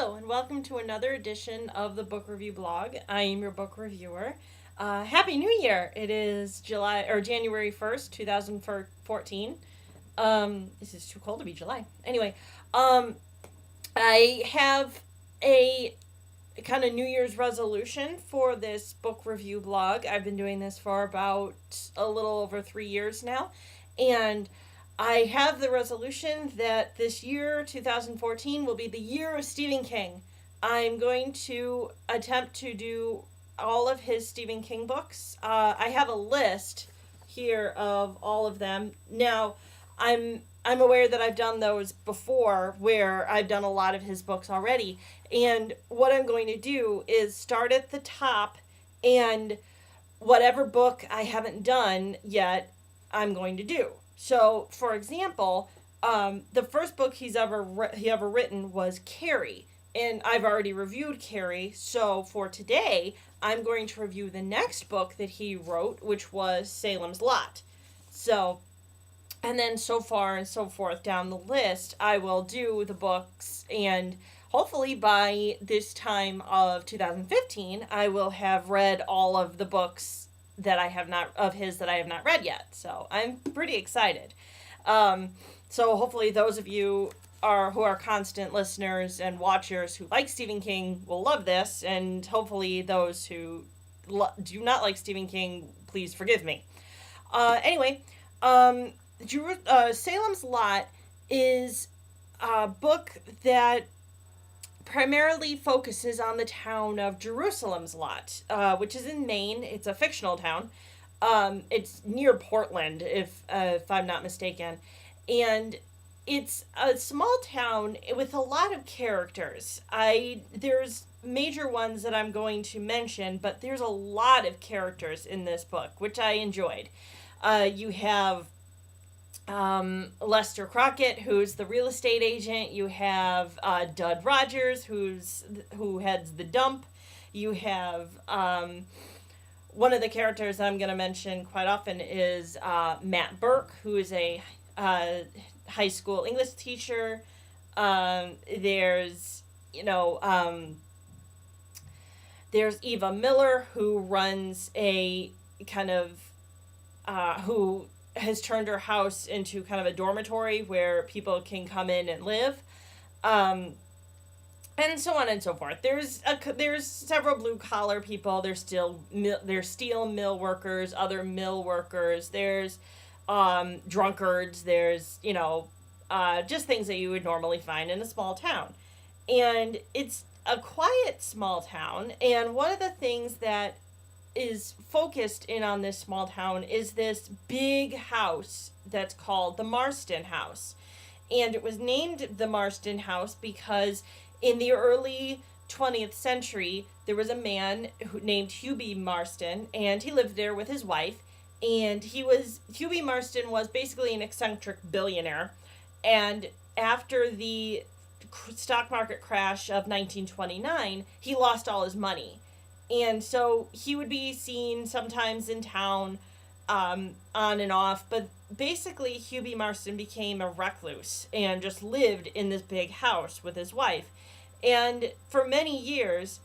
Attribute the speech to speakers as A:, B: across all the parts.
A: Hello, and welcome to another edition of the Book Review Blog. I am your book reviewer. Happy New Year! It is January 1st, 2014. This is too cold to be July. Anyway, I have a kind of New Year's resolution for this book review blog. I've been doing this for about a little over 3 years now, and I have the resolution that this year, 2014, will be the year of Stephen King. I'm going to attempt to do all of his Stephen King books. I have a list here of all of them. Now, I'm aware that I've done those before where I've done a lot of his books already. And what I'm going to do is start at the top, and whatever book I haven't done yet, I'm going to do. So, for example, the first book he ever written was Carrie, and I've already reviewed Carrie. So for today, I'm going to review the next book that he wrote, which was Salem's Lot. So, and then so far and so forth down the list, I will do the books, and hopefully by this time of 2015, I will have read all of the books that I have not read yet. So I'm pretty excited. So hopefully those of you who are constant listeners and watchers who like Stephen King will love this, and hopefully those who do not like Stephen King, please forgive me. Anyway, Salem's Lot is a book that primarily focuses on the town of Jerusalem's Lot, which is in Maine. It's a fictional town. It's near Portland, if I'm not mistaken. And it's a small town with a lot of characters. There's major ones that I'm going to mention, but there's a lot of characters in this book, which I enjoyed. You have Lester Crockett, who's the real estate agent. You have Dud Rogers, who heads the dump. You have one of the characters I'm going to mention quite often is Matt Burke, who is a high school English teacher. There's Eva Miller, who runs a kind of who has turned her house into kind of a dormitory where people can come in and live, and so on and so forth. There's several blue collar people. There's steel mill workers, other mill workers. There's drunkards. There's just things that you would normally find in a small town, and it's a quiet small town. And one of the things that is focused in on this small town is this big house that's called the Marston House. And it was named the Marston House because in the early 20th century, there was a man named Hubie Marston, and he lived there with his wife. And Hubie Marston was basically an eccentric billionaire. And after the stock market crash of 1929, he lost all his money. And so he would be seen sometimes in town, on and off. But basically, Hubie Marston became a recluse and just lived in this big house with his wife. And for many years,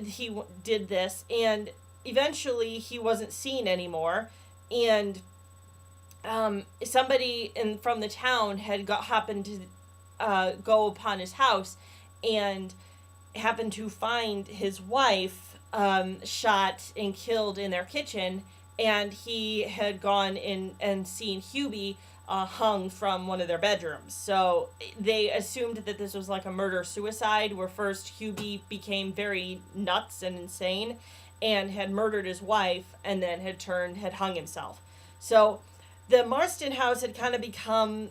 A: he did this. And eventually, he wasn't seen anymore. And somebody from the town had happened to go upon his house and happened to find his wife shot and killed in their kitchen, and he had gone in and seen Hubie hung from one of their bedrooms. So they assumed that this was like a murder-suicide, where first Hubie became very nuts and insane and had murdered his wife, and then had hung himself. So the Marston House had kind of become,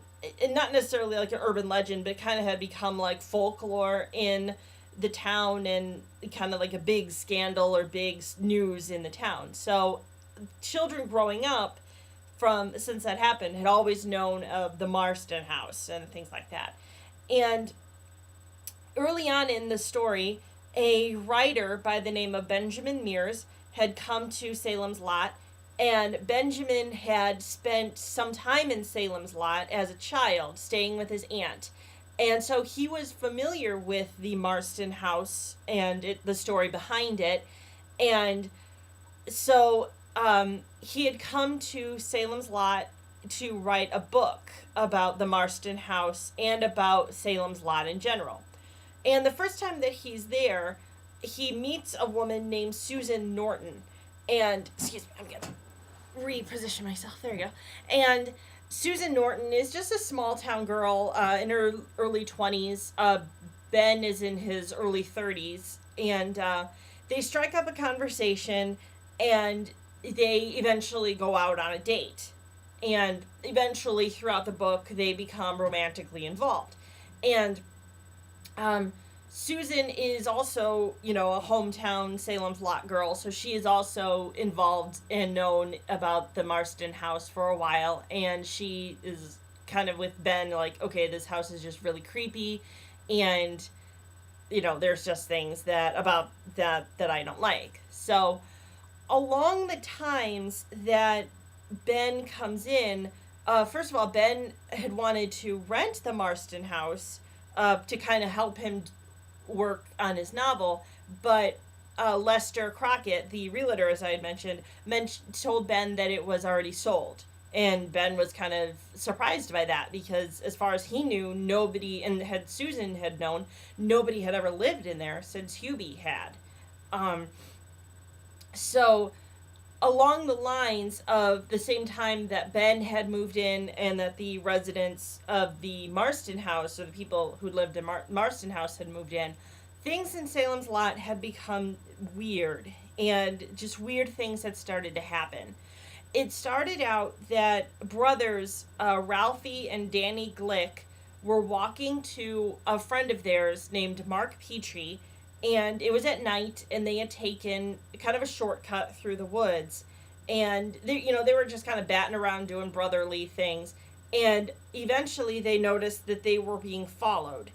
A: not necessarily like an urban legend, but kind of had become like folklore in the town, and kind of like a big scandal or big news in the town. So children growing up since that happened had always known of the Marston House and things like that. And early on in the story, a writer by the name of Benjamin Mears had come to Salem's Lot, and Benjamin had spent some time in Salem's Lot as a child, staying with his aunt. And so he was familiar with the Marston house and the story behind it. And so he had come to Salem's Lot to write a book about the Marston house and about Salem's Lot in general. And the first time that he's there, he meets a woman named Susan Norton. And, excuse me, I'm going to reposition myself. There you go. And Susan Norton is just a small town girl in her early 20s. Ben is in his early 30s. And they strike up a conversation, and they eventually go out on a date. And eventually, throughout the book, they become romantically involved. And Susan is also, a hometown Salem's Lot girl, so she is also involved and known about the Marston house for a while, and she is kind of with Ben, like, okay, this house is just really creepy, and, there's just things about that I don't like. So, along the times that Ben comes in, first of all, Ben had wanted to rent the Marston house to kind of help him work on his novel, but Lester Crockett, the realtor, as I had mentioned, told Ben that it was already sold. And Ben was kind of surprised by that, because as far as he knew, nobody, and Susan had known, nobody had ever lived in there since Hubie had. So along the lines of the same time that Ben had moved in and that the residents of the Marston house, or the people who lived in Marston house, had moved in, things in Salem's Lot had become weird, and just weird things had started to happen. It started out that brothers, Ralphie and Danny Glick, were walking to a friend of theirs named Mark Petrie, and it was at night, and they had taken kind of a shortcut through the woods, and they were just kind of batting around doing brotherly things, and eventually they noticed that they were being followed,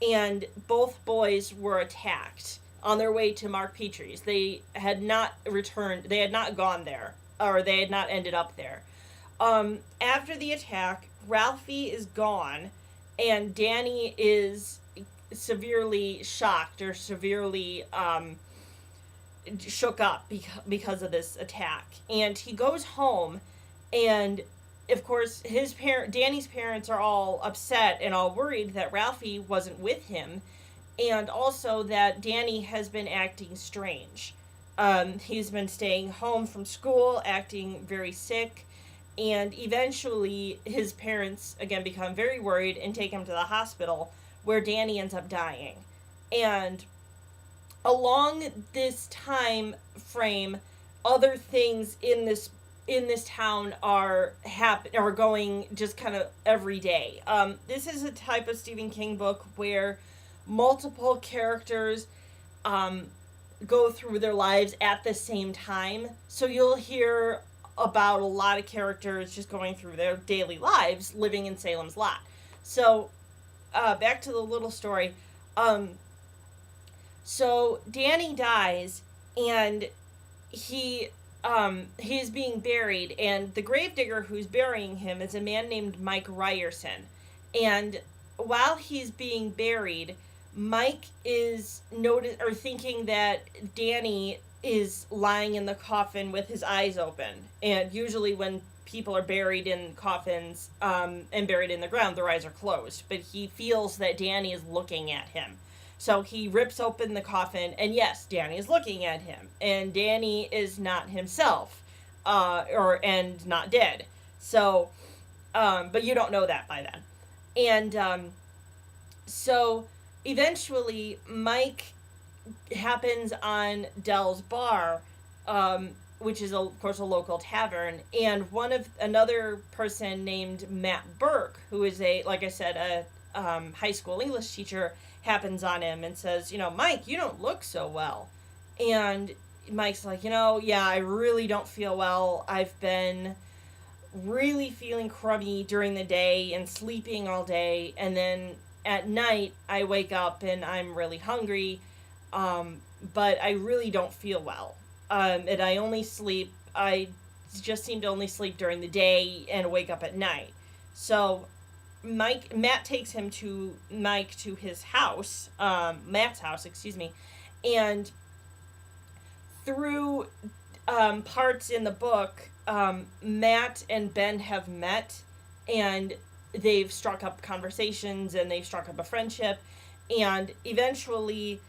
A: and both boys were attacked on their way to Mark Petrie's. They had not returned, they had not gone there, or they had not ended up there. After the attack, Ralphie is gone, and Danny is severely shocked, or severely shook up because of this attack. And he goes home, and of course Danny's parents are all upset and all worried that Ralphie wasn't with him, and also that Danny has been acting strange. He's been staying home from school, acting very sick, and eventually his parents again become very worried and take him to the hospital, where Danny ends up dying. And along this time frame, other things in this town are going just kind of every day. This is a type of Stephen King book where multiple characters go through their lives at the same time. So you'll hear about a lot of characters just going through their daily lives living in Salem's Lot. So back to the little story. So Danny dies, and he is being buried, and the gravedigger who's burying him is a man named Mike Ryerson. And while he's being buried, Mike is thinking that Danny is lying in the coffin with his eyes open. And usually when people are buried in coffins and buried in the ground, their eyes are closed. But he feels that Danny is looking at him. So he rips open the coffin, and yes, Danny is looking at him. And Danny is not himself, and not dead. So, but you don't know that by then. And so eventually Mike happens on Dell's bar, which is of course a local tavern, and another person named Matt Burke, who is a high school English teacher, happens on him and says, Mike, you don't look so well. And Mike's like, yeah, I really don't feel well. I've been really feeling crummy during the day and sleeping all day, and then at night I wake up and I'm really hungry, but I really don't feel well. And I just seem to only sleep during the day and wake up at night. So Matt takes him to Mike to his house, Matt's house, excuse me, and through parts in the book, Matt and Ben have met, and they've struck up conversations and they've struck up a friendship, and eventually,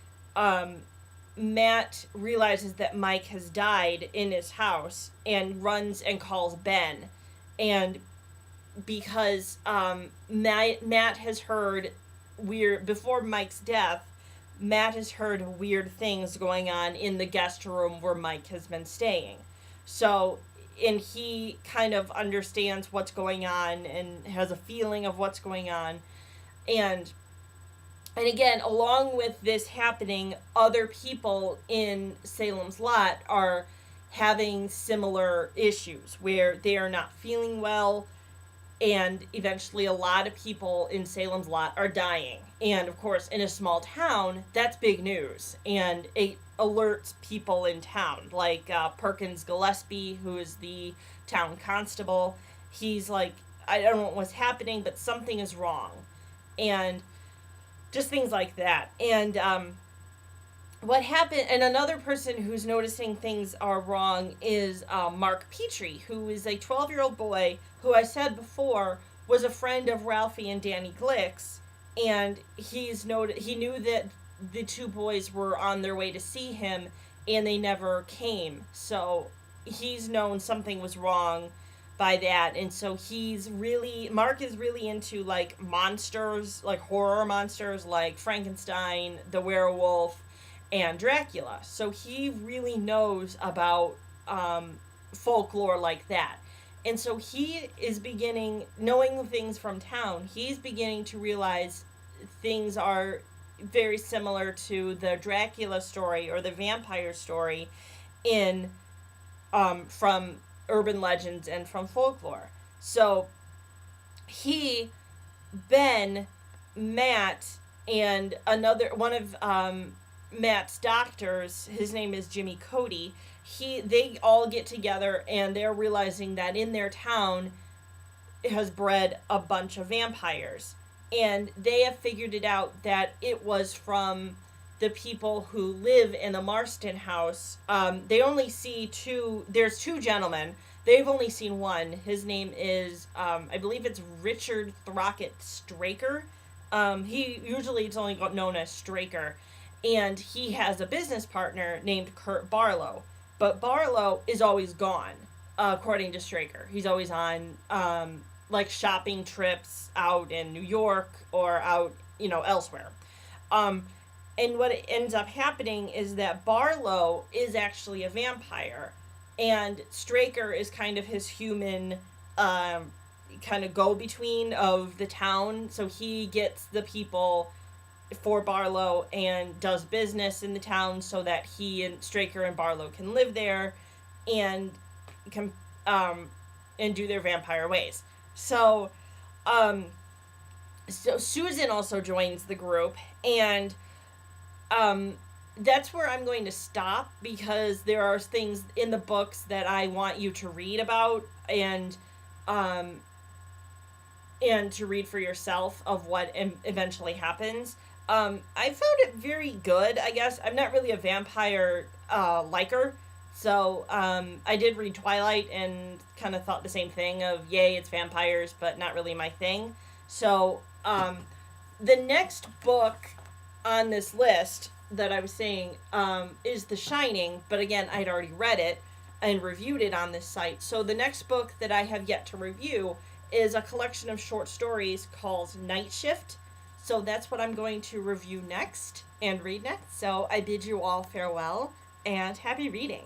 A: Matt realizes that Mike has died in his house and runs and calls Ben, and because Matt has heard weird before Mike's death. Matt has heard weird things going on in the guest room where Mike has been staying. So, and he kind of understands what's going on and has a feeling of what's going on. And again, along with this happening, other people in Salem's Lot are having similar issues where they are not feeling well, and eventually a lot of people in Salem's Lot are dying. And of course, in a small town, that's big news, and it alerts people in town, like Perkins Gillespie, who is the town constable. He's like, I don't know what's happening, but something is wrong, and just things like that. And what happened, and another person who's noticing things are wrong is Mark Petrie, who is a 12-year-old boy who I said before was a friend of Ralphie and Danny Glick's, and he knew that the two boys were on their way to see him, and they never came. So he's known something was wrong by that, and so Mark is really into like monsters, like horror monsters, like Frankenstein, the werewolf, and Dracula. So he really knows about folklore like that. And so he is beginning, knowing things from town, he's beginning to realize things are very similar to the Dracula story or the vampire story in from urban legends and from folklore. So Ben, Matt, and one of Matt's doctors, his name is Jimmy Cody, they all get together and they're realizing that in their town has bred a bunch of vampires. And they have figured it out that it was from the people who live in the Marston house. They only see there's two gentlemen. They've only seen one. His name is, I believe it's Richard Throckett Straker. It's only known as Straker. And he has a business partner named Kurt Barlow. But Barlow is always gone, according to Straker. He's always on, like, shopping trips out in New York or out, elsewhere. And what ends up happening is that Barlow is actually a vampire. And Straker is kind of his human, kind of go-between of the town. So he gets the people for Barlow and does business in the town so that he and Straker and Barlow can live there and can and do their vampire ways. So Susan also joins the group, and that's where I'm going to stop, because there are things in the books that I want you to read about and to read for yourself of what eventually happens. I found it very good, I guess. I'm not really a vampire liker, so I did read Twilight and kind of thought the same thing of, yay, it's vampires, but not really my thing. So the next book on this list that I was saying is The Shining, but again, I'd already read it and reviewed it on this site. So the next book that I have yet to review is a collection of short stories called Night Shift. So that's what I'm going to review next and read next. So I bid you all farewell and happy reading.